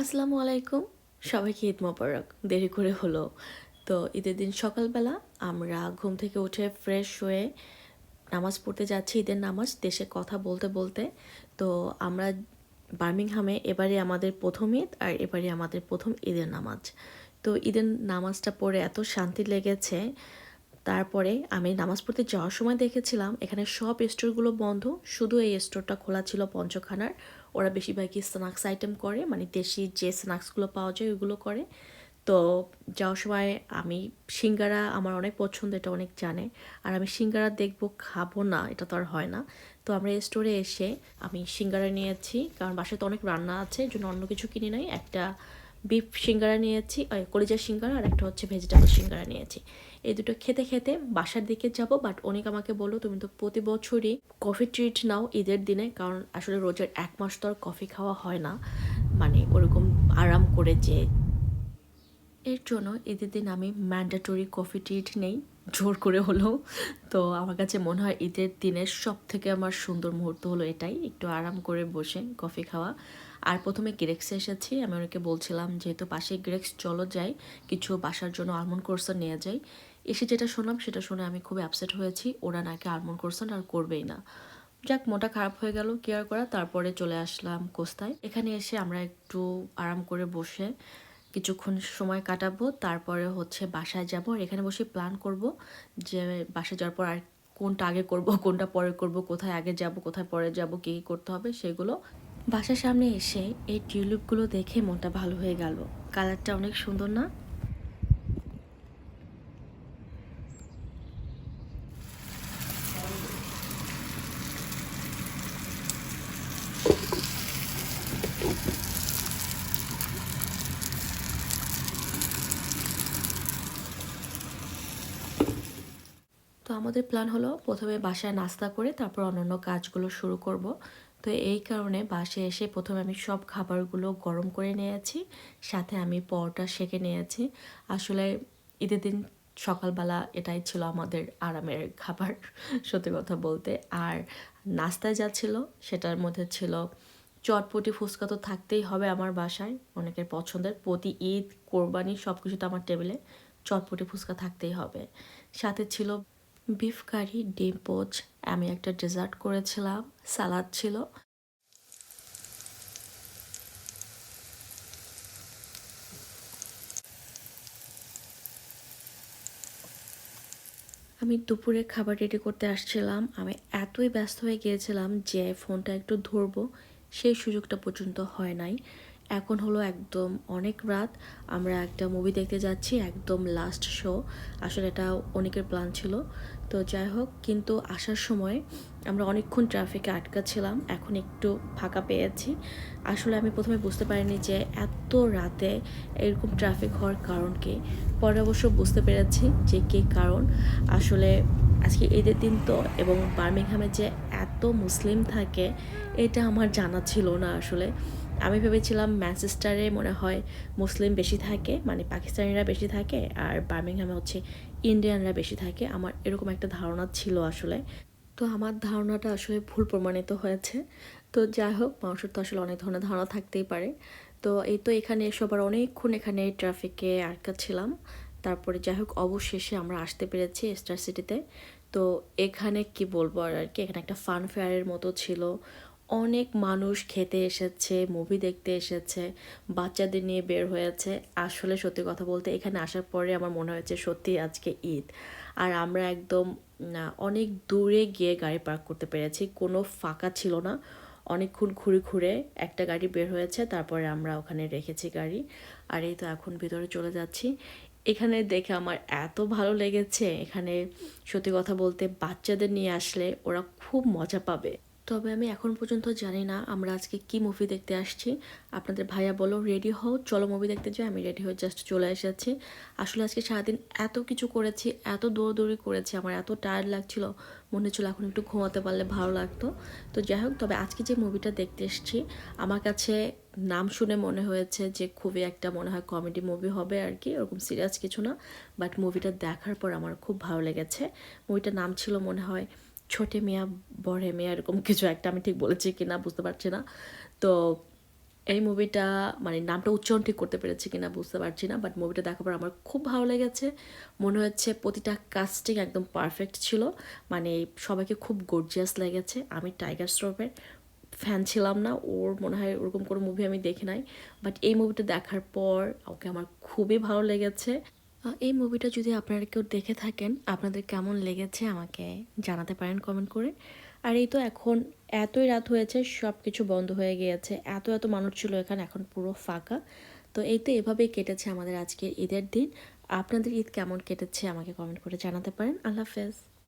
আসসালামু আলাইকুম। সবাইকে ঈদ মোবারক। দেরি করে হলো। তো ঈদের দিন সকালবেলা আমরা ঘুম থেকে উঠে ফ্রেশ হয়ে নামাজ পড়তে যাচ্ছি, ঈদের নামাজ। দেশে কথা বলতে বলতে তো আমরা বার্মিংহামে এবারে আমাদের প্রথম ঈদ, আর এবারে আমাদের প্রথম ঈদের নামাজ। তো ঈদের নামাজটা পড়ে এত শান্তি লেগেছে। তারপরে আমি নামাজ পড়তে যাওয়ার সময় দেখেছিলাম এখানে সব স্টোরগুলো বন্ধ, শুধু এই স্টোরটা খোলা ছিল পঞ্চখানার। ওরা বেশিরভাগই স্ন্যাক্স আইটেম করে, মানে দেশি যে স্ন্যাক্সগুলো পাওয়া যায় ওইগুলো করে। তো যাওয়ার সময় আমি সিঙ্গারা আমার অনেক পছন্দ, এটা অনেক জানে। আর আমি সিঙ্গারা দেখবো খাবো না, এটা তো আর হয় না। তো আমরা এই স্টোরে এসে আমি সিঙ্গারা নিয়েছি, কারণ বাসায় তো অনেক রান্না আছে, এই জন্য অন্য কিছু কিনি নাই। একটা বিফ সিঙ্গারা নিয়েছি, কলিজার সিঙ্গারা, আর একটা হচ্ছে ভেজিটেবল সিঙ্গারা নিয়েছি। এই দুটো খেতে খেতে বাসার দিকে যাব। বাট অনেক আমাকে বললো তুমি তো প্রতি বছরই কফি ট্রিট নাও ঈদের দিনে, কারণ আসলে রোজের 1 মাস তো আর কফি খাওয়া হয় না, মানে ওরকম আরাম করে যে। এর জন্য ঈদের দিন আমি ম্যান্ডেটরি কফি ট্রিট নেই, জোর করে হলেও। তো আমার কাছে মনে হয় ঈদের দিনের সব থেকে আমার সুন্দর মুহূর্ত হলো এটাই, একটু আরাম করে বসে কফি খাওয়া। আর প্রথমে গ্রেক্সে এসেছি, আমি ওনাকে বলছিলাম যেহেতু পাশে গ্রেক্স, চলো যাই কিছু বাসার জন্য আলমন্ড কোর্সন নিয়ে যাই। এসে যেটা শুনলাম সেটা শুনে আমি খুব অ্যাপসেট হয়েছি, ওরা নাকি আলমন্ড কোর্সন আর করবেই না। যাক, মনটা খারাপ হয়ে গেল, কেয়ার করা। তারপরে চলে আসলাম কোস্তায়। এখানে এসে আমরা একটু আরাম করে বসে কিছুক্ষণ সময় কাটাবো, তারপরে হচ্ছে বাসায় যাব। আর এখানে বসে প্ল্যান করব যে বাসায় যাওয়ার পর আর কোনটা আগে করব, কোনটা পরে করব, কোথায় আগে যাব, কোথায় পরে যাব, কী কী করতে হবে সেগুলো। বাসার সামনে এসে এই টিউলিপগুলো দেখে মনটা ভালো হয়ে গেল। কালারটা অনেক সুন্দর না? তো আমাদের প্ল্যান হলো প্রথমে বাসায় নাস্তা করে তারপর অন্যান্য কাজগুলো শুরু করব। তো এই কারণে বাসায় এসে প্রথমে আমি সব খাবারগুলো গরম করে নিয়েছি, সাথে আমি পরোটা সেঁকে নিয়েছি। আসলে ঈদের দিন সকালবেলা এটাই ছিল আমাদের আরামের খাবার, সত্যি কথা বলতে। আর নাস্তায় যা ছিল সেটার মধ্যে ছিল চটপটি, ফুচকা তো থাকতেই হবে আমার বাসায়, অনেকের পছন্দের। প্রতি ঈদ, কোরবানি সব কিছুতে আমার টেবিলে চটপটি ফুচকা থাকতেই হবে। সাথে ছিল বিফ কারি, ডিম পোচ, আমি একটা ডেজার্ট করেছিলাম, সালাদ ছিল। আমি দুপুরে খাবার রেডি করতে আসছিলাম, আমি এতই ব্যস্ত হয়ে গিয়েছিলাম যে ফোনটা একটু ধরবো সেই সুযোগটা পর্যন্ত হয় নাই। এখন হলো একদম অনেক রাত, আমরা একটা মুভি দেখতে যাচ্ছি, একদম লাস্ট শো। আসলে এটা অনেকের প্ল্যান ছিল। তো যাই হোক, কিন্তু আসার সময় আমরা অনেকক্ষণ ট্রাফিকে আটকা ছিলাম, এখন একটু ফাঁকা পেয়েছি। আসলে আমি প্রথমে বুঝতে পারিনি যে এত রাতে এরকম ট্রাফিক হওয়ার কারণ কি। পরে অবশ্য বুঝতে পেরেছি যে কী কারণ। আসলে আজকে ঈদের দিন তো, এবং বার্মিংহামে যে এত মুসলিম থাকে এটা আমার জানা ছিল না আসলে। আমি ভেবেছিলাম ম্যানচেস্টারে মনে হয় মুসলিম বেশি থাকে, মানে পাকিস্তানিরা বেশি থাকে, আর বার্মিংহামে হচ্ছে ইন্ডিয়ানরা বেশি থাকে, আমার এরকম একটা ধারণা ছিল আসলে। তো আমার ধারণাটা আসলে ভুল প্রমাণিত হয়েছে। তো যাই হোক, মানুষের তো আসলে অনেক ধরনের ধারণা থাকতেই পারে। তো এই তো এখানে সবার অনেকক্ষণ এখানে ট্রাফিকে আটকা ছিলাম। তারপরে যাই হোক, অবশেষে আমরা আসতে পেরেছি স্টার সিটিতে। তো এখানে কি বলবো আর কি, এখানে একটা ফান ফেয়ারের মতো ছিল। অনেক মানুষ খেতে এসেছে, মুভি দেখতে এসেছে, বাচ্চাদের নিয়ে বের হয়েছে। আসলে সত্যি কথা বলতে এখানে আসার পরে আমার মনে হয়েছে সত্যি আজকে ঈদ। আর আমরা একদম অনেক দূরে গিয়ে গাড়ি পার্ক করতে পেরেছি, কোনো ফাঁকা ছিল না। অনেকক্ষণ ঘুরে ঘুরে একটা গাড়ি বের হয়েছে, তারপরে আমরা ওখানে রেখেছি গাড়ি। আর এই তো এখন ভিতরে চলে যাচ্ছি। এখানে দেখে আমার এত ভালো লেগেছে, এখানে সত্যি কথা বলতে বাচ্চাদের নিয়ে আসলে ওরা খুব মজা পাবে। তবে আমি এখন পর্যন্ত জানি না আমরা আজকে কি মুভি দেখতে আসছি। আপনাদের ভাইয়া বলো রেডি হও, চলো মুভি দেখতে যাই। আমি রেডি হয়ে জাস্ট চলে এসেছি। আসলে আজকে সারাদিন এত কিছু করেছি, এত দৌড়দৌড়ি করেছি, আমার এত টায়ার্ড লাগছিল, মনে হচ্ছিল এখন একটু ঘুমাতে পারলে ভালো লাগতো। তো যাই হোক, তবে আজকে যে মুভিটা দেখতে এসেছি আমার কাছে নাম শুনে মনে হয়েছে যে খুবই একটা মনে হয় কমেডি মুভি হবে আর কি, ওরকম সিরিয়াস কিছু না। বাট মুভিটা দেখার পর আমার খুব ভালো লেগেছে। মুভিটার নাম ছিল মনে হয় ছোটে মিয়া বড়ে মিয়া, এরকম কিছু একটা, আমি ঠিক বলেছি কি না বুঝতে পারছি না। তো এই মুভিটা মানে নামটা উচ্চারণ ঠিক করতে পেরেছি কিনা বুঝতে পারছি না, বাট মুভিটা দেখার পর আমার খুব ভালো লেগেছে। মনে হচ্ছে প্রতিটা কাস্টিং একদম পারফেক্ট ছিল, মানে সবাইকে খুব গর্জিয়াস লেগেছে। আমি টাইগার শ্রফের ফ্যান ছিলাম না, ওর মনে হয় ওরকম কোনো মুভি আমি দেখি নাই, বাট এই মুভিটা দেখার পর ওকে আমার খুবই ভালো লেগেছে। এই মুভিটা যদি আপনারা কেউ দেখে থাকেন, আপনাদের কেমন লেগেছে আমাকে জানাতে পারেন কমেন্ট করে। আর এই তো এখন এতই রাত হয়েছে, সব কিছু বন্ধ হয়ে গিয়েছে, এত এত মানুষ ছিল এখানে, এখন পুরো ফাঁকা। তো এই তো এভাবেই কেটেছে আমাদের আজকের ঈদের দিন। আপনাদের ঈদ কেমন কেটেছে আমাকে কমেন্ট করে জানাতে পারেন। আল্লাহ হাফেজ।